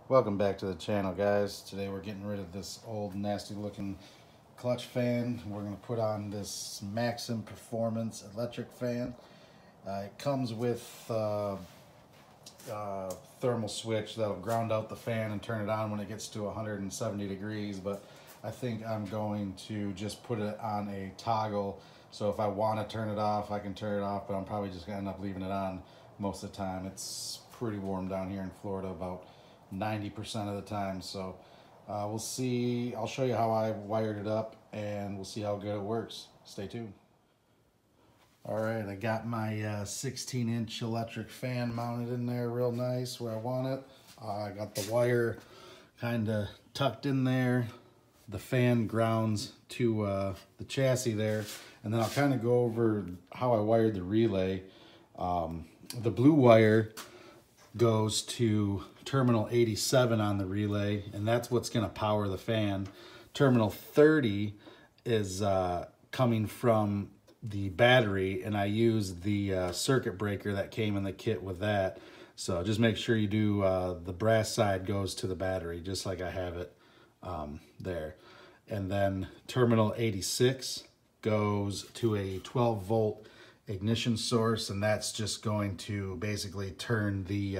Welcome back to the channel, guys. Today we're getting rid of this old nasty looking clutch fan. We're going to put on this Maxon Performance electric fan. It comes with thermal switch that'll ground out the fan and turn it on when it gets to 170 degrees, but I think I'm going to just put it on a toggle, so if I want to turn it off I can turn it off, but I'm probably just going to end up leaving it on most of the time. It's pretty warm down here in Florida about 90% of the time, so we'll see. I'll show you how I wired it up and we'll see how good it works. Stay tuned. Alright, I got my 16-inch electric fan mounted in there real nice where I want it. I got the wire kind of tucked in there. The fan grounds to the chassis there, and then I'll kind of go over how I wired the relay. The blue wire goes to terminal 87 on the relay, and that's what's going to power the fan. Terminal 30 is coming from the battery, and I use the circuit breaker that came in the kit with that. So just make sure you do the brass side goes to the battery, just like I have it there. And then terminal 86 goes to a 12-volt ignition source, and that's just going to basically turn the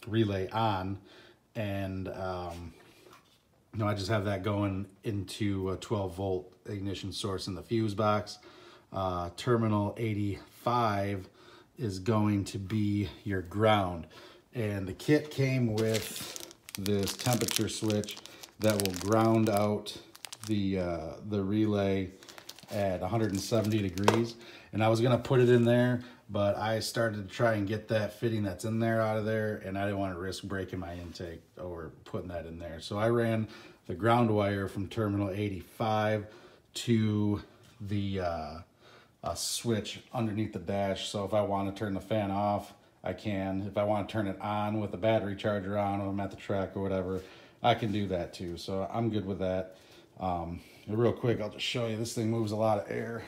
relay on. And I just have that going into a 12-volt ignition source in the fuse box. Terminal 85 is going to be your ground, and the kit came with this temperature switch that will ground out the relay at 170 degrees. And I was gonna put it in there, but I started to try and get that fitting that's in there out of there, and I didn't want to risk breaking my intake or putting that in there. So I ran the ground wire from terminal 85 to the switch underneath the dash. So if I want to turn the fan off, I can. If I want to turn it on with the battery charger on when I'm at the track or whatever, I can do that too. So I'm good with that. Real quick, I'll just show you. This thing moves a lot of air.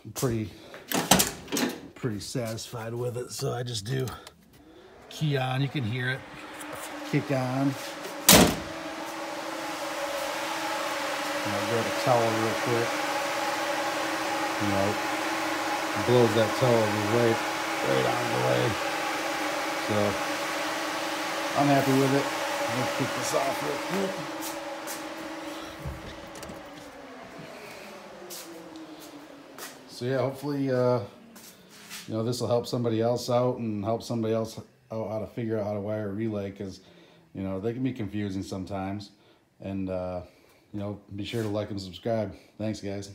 I'm pretty satisfied with it. So I just do key on. You can hear it kick on. And I'll grab a towel real quick. Blows that towel right out of the way. So I'm happy with it. Let's kick this off real quick. So yeah, hopefully this will help somebody else out and help somebody else out how to figure out how to wire a relay, because they can be confusing sometimes. And be sure to like and subscribe. Thanks, guys.